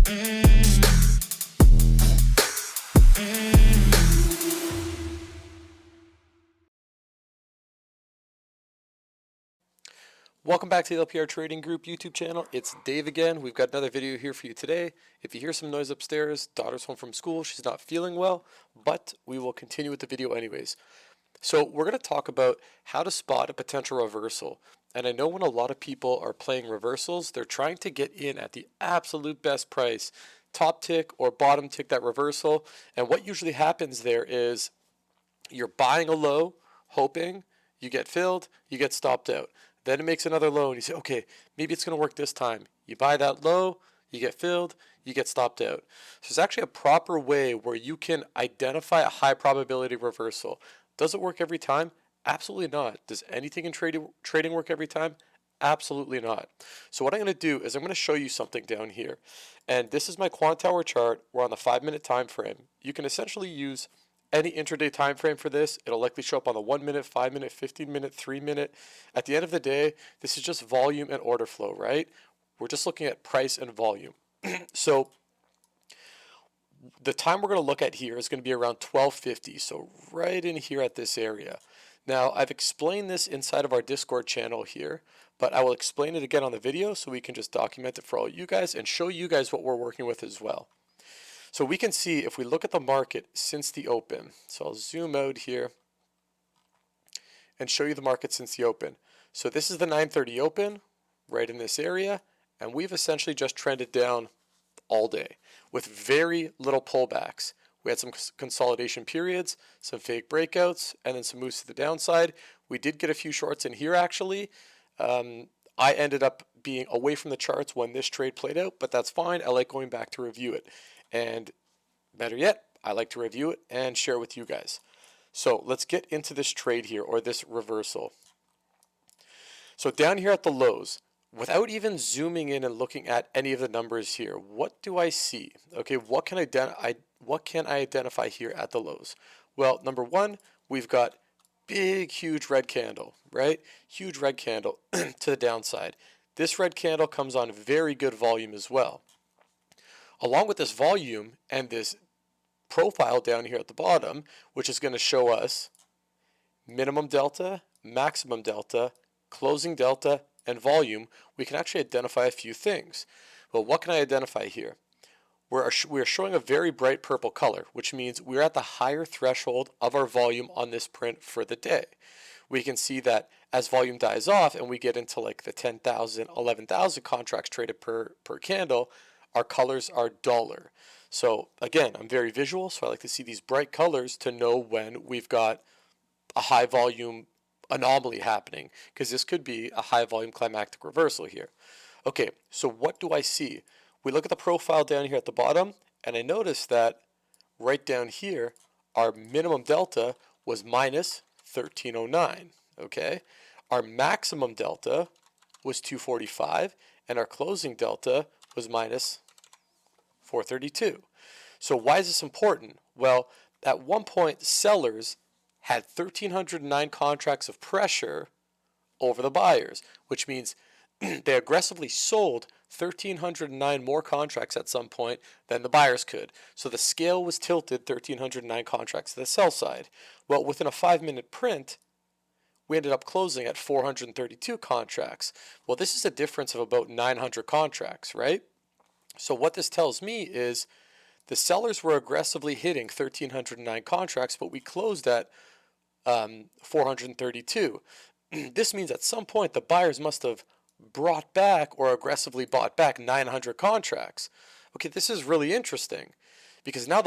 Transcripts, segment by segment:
Welcome back to the LPR Trading Group YouTube channel. It's Dave again. We've got another video here for you today. If you hear some noise upstairs, daughter's home from school. She's not feeling well, but we will continue with the video anyways. So we're going to talk about how to spot a potential reversal. And I know when a lot of people are playing reversals, they're trying to get in at the absolute best price, top tick or bottom tick that reversal. And what usually happens there is you're buying a low, hoping you get filled, you get stopped out. Then it makes another low and you say, okay, maybe it's going to work this time. You buy that low, you get filled, you get stopped out. So there's actually a proper way where you can identify a high probability reversal. Does it work every time? Absolutely not. Does anything in trading work every time? Absolutely not. So what I'm going to do is I'm going to show you something down here. And this is my quant hour chart. We're on the 5-minute time frame. You can essentially use any intraday time frame for this. It'll likely show up on the 1 minute, 5 minute, 15 minute, 3 minute. At the end of the day, this is just volume and order flow, right? We're just looking at price and volume. So the time we're going to look at here is going to be around 12:50. So right in here at this area. Now I've explained this inside of our Discord channel here, but I will explain it again on the video so we can just document it for all you guys and show you guys what we're working with as well. So we can see if we look at the market since the open. So I'll zoom out here and show you the market since the open. So this is the 9:30 open right in this area, and we've essentially just trended down all day with very little pullbacks. We had some consolidation periods, some fake breakouts, and then some moves to the downside. We did get a few shorts in here actually. I ended up being away from the charts when this trade played out, but that's fine. I like going back to review it. And better yet, I like to review it and share with you guys. So let's get into this trade here, or this reversal. So down here at the lows, without even zooming in and looking at any of the numbers here, what do I see? Okay, what can I identify here at the lows? Well, number one, we've got big, huge red candle, right? Huge red candle to the downside. This red candle comes on very good volume as well. Along with this volume and this profile down here at the bottom, which is going to show us minimum delta, maximum delta, closing delta, and volume, we can actually identify a few things. Well, what can I identify here? We're showing a very bright purple color, which means we're at the higher threshold of our volume on this print for the day. We can see that as volume dies off and we get into like the 10,000, 11,000 contracts traded per candle, our colors are duller. So again, I'm very visual, so I like to see these bright colors to know when we've got a high volume anomaly happening, because this could be a high volume climactic reversal here. Okay, so what do I see? We look at the profile down here at the bottom, and I notice that right down here, our minimum delta was minus 1309, okay? Our maximum delta was 245, and our closing delta was minus 432. So why is this important? Well, at one point, sellers had 1,309 contracts of pressure over the buyers, which means they aggressively sold 1,309 more contracts at some point than the buyers could. So the scale was tilted 1,309 contracts to the sell side. Well, within a 5-minute print, we ended up closing at 432 contracts. Well, this is a difference of about 900 contracts, right? So what this tells me is the sellers were aggressively hitting 1,309 contracts, but we closed at 432. This means at some point the buyers must have brought back or aggressively bought back 900 contracts. Okay, this is really interesting because now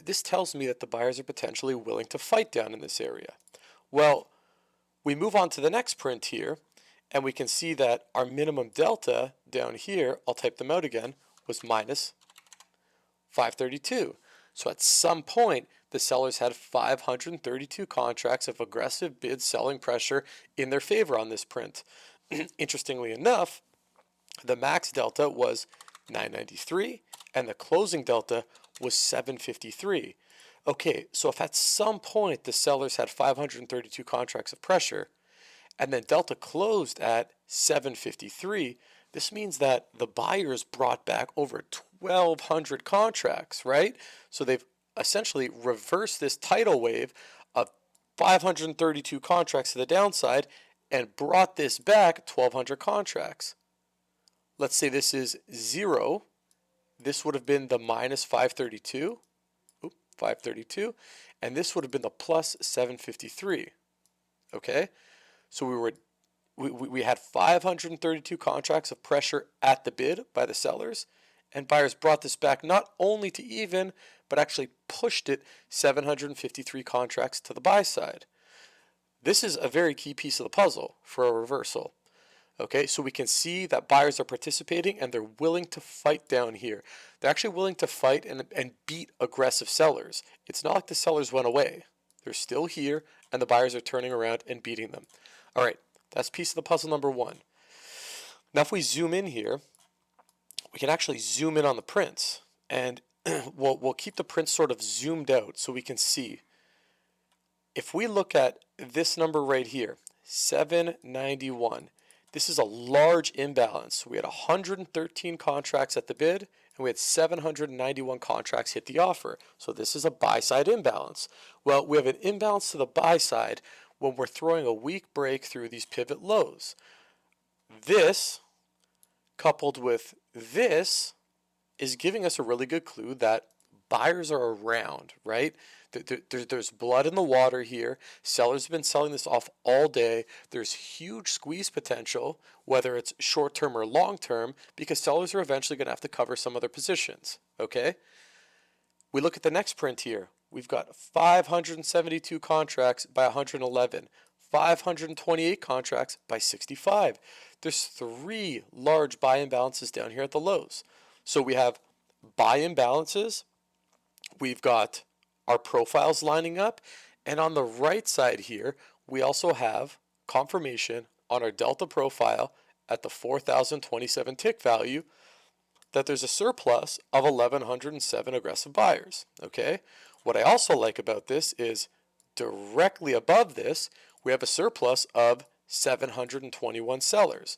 this tells me that the buyers are potentially willing to fight down in this area. Well, we move on to the next print here, and we can see that our minimum delta down here, I'll type them out again, was minus 532. So at some point, the sellers had 532 contracts of aggressive bid selling pressure in their favor on this print. Interestingly enough, the max delta was 993 and the closing delta was 753. Okay, so if at some point the sellers had 532 contracts of pressure and then delta closed at 753, this means that the buyers brought back over 1,200 contracts, right? So they've essentially reversed this tidal wave of 532 contracts to the downside and brought this back 1,200 contracts. Let's say this is 0. This would have been the minus 532. 532. And this would have been the plus 753. Okay? So we had 532 contracts of pressure at the bid by the sellers, and buyers brought this back not only to even, but actually pushed it 753 contracts to the buy side. This is a very key piece of the puzzle for a reversal. Okay, so we can see that buyers are participating and they're willing to fight down here. They're actually willing to fight and beat aggressive sellers. It's not like the sellers went away. They're still here and the buyers are turning around and beating them. All right, that's piece of the puzzle number one. Now if we zoom in here, we can actually zoom in on the prints, and we'll keep the prints sort of zoomed out so we can see. If we look at this number right here, 791, this is a large imbalance. We had 113 contracts at the bid, and we had 791 contracts hit the offer. So this is a buy-side imbalance. Well, we have an imbalance to the buy side when we're throwing a weak break through these pivot lows. This, coupled with this, is giving us a really good clue that buyers are around, right? There's blood in the water here. Sellers have been selling this off all day. There's huge squeeze potential, whether it's short-term or long-term, because sellers are eventually going to have to cover some other positions, okay? We look at the next print here. We've got 572 contracts by 111, 528 contracts by 65. There's 3 large buy imbalances down here at the lows. So we have buy imbalances, we've got our profiles lining up, and on the right side here, we also have confirmation on our delta profile at the 4,027 tick value that there's a surplus of 1,107 aggressive buyers, okay? What I also like about this is directly above this, we have a surplus of 721 sellers.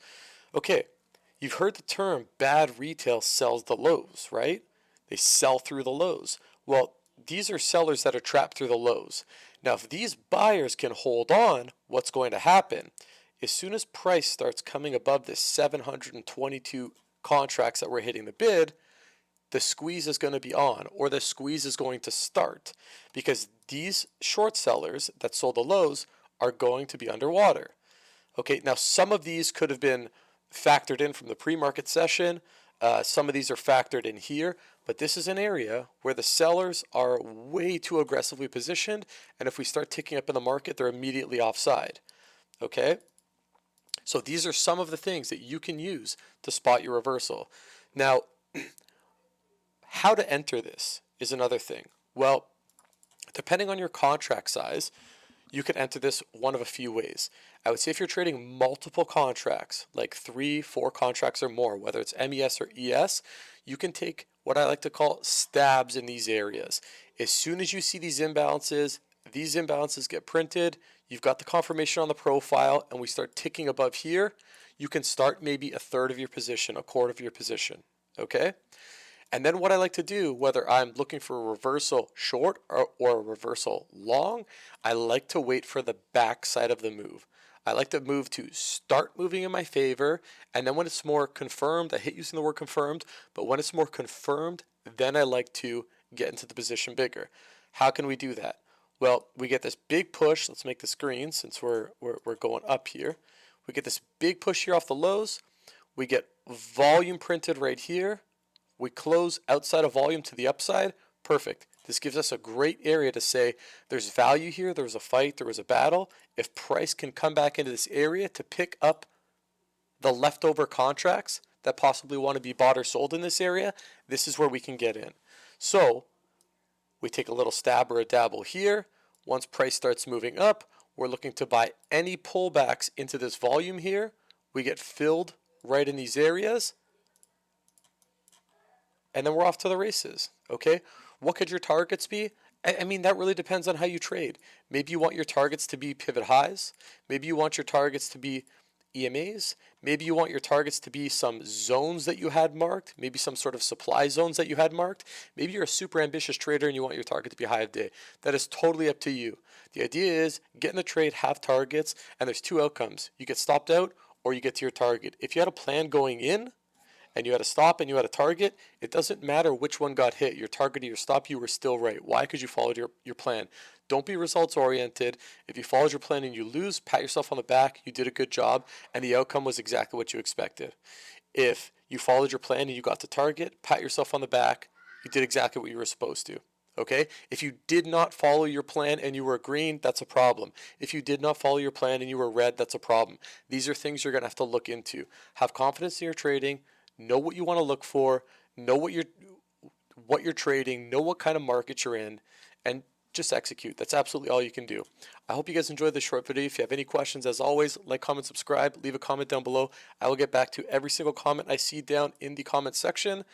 Okay, you've heard the term bad retail sells the lows, right? They sell through the lows. Well, these are sellers that are trapped through the lows. Now, if these buyers can hold on, what's going to happen? As soon as price starts coming above this 722 contracts that we're hitting the bid, the squeeze is going to be on, or the squeeze is going to start, because these short sellers that sold the lows are going to be underwater. Okay, now some of these could have been factored in from the pre-market session. Some of these are factored in here, but this is an area where the sellers are way too aggressively positioned, and if we start ticking up in the market, they're immediately offside. Okay, so these are some of the things that you can use to spot your reversal. Now, how to enter this is another thing. Well, depending on your contract size, you can enter this one of a few ways. I would say if you're trading multiple contracts, like 3, 4 contracts or more, whether it's MES or ES, you can take what I like to call stabs in these areas. As soon as you see these imbalances get printed, you've got the confirmation on the profile, and we start ticking above here, you can start maybe a third of your position, a quarter of your position, okay? And then what I like to do, whether I'm looking for a reversal short or a reversal long, I like to wait for the back side of the move. I like the move to start moving in my favor, and then when it's more confirmed, I hate using the word confirmed, but when it's more confirmed, then I like to get into the position bigger. How can we do that? Well, we get this big push. Let's make this green since we're going up here. We get this big push here off the lows. We get volume printed right here. We close outside of volume to the upside. Perfect. This gives us a great area to say there's value here, there was a fight, there was a battle. If price can come back into this area to pick up the leftover contracts that possibly want to be bought or sold in this area, this is where we can get in. So we take a little stab or a dabble here. Once price starts moving up, we're looking to buy any pullbacks into this volume here. We get filled right in these areas. And then we're off to the races, okay? What could your targets be? I mean, that really depends on how you trade. Maybe you want your targets to be pivot highs. Maybe you want your targets to be EMAs. Maybe you want your targets to be some zones that you had marked, maybe some sort of supply zones that you had marked. Maybe you're a super ambitious trader and you want your target to be high of day. That is totally up to you. The idea is get in the trade, have targets, and there's two outcomes. You get stopped out or you get to your target. If you had a plan going in and you had a stop and you had a target, it doesn't matter which one got hit. Your target or your stop, you were still right. Why? Because you followed your plan. Don't be results oriented. If you followed your plan and you lose, pat yourself on the back. You did a good job and the outcome was exactly what you expected. If you followed your plan and you got to target, pat yourself on the back. You did exactly what you were supposed to. Okay? If you did not follow your plan and you were green, that's a problem. If you did not follow your plan and you were red, that's a problem. These are things you're going to have to look into. Have confidence in your trading. Know what you want to look for, know what you're trading, know what kind of market you're in, and just execute. That's absolutely all you can do. I hope you guys enjoyed this short video. If you have any questions, as always, like, comment, subscribe, leave a comment down below. I will get back to every single comment I see down in the comment section.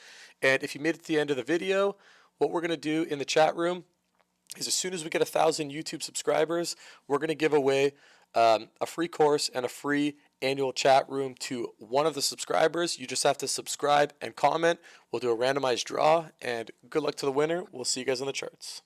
And if you made it to the end of the video, what we're going to do in the chat room is as soon as we get 1,000 YouTube subscribers, we're going to give away a free course and a free annual chat room to one of the subscribers. You just have to subscribe and comment. We'll do a randomized draw, and good luck to the winner. We'll see you guys on the charts.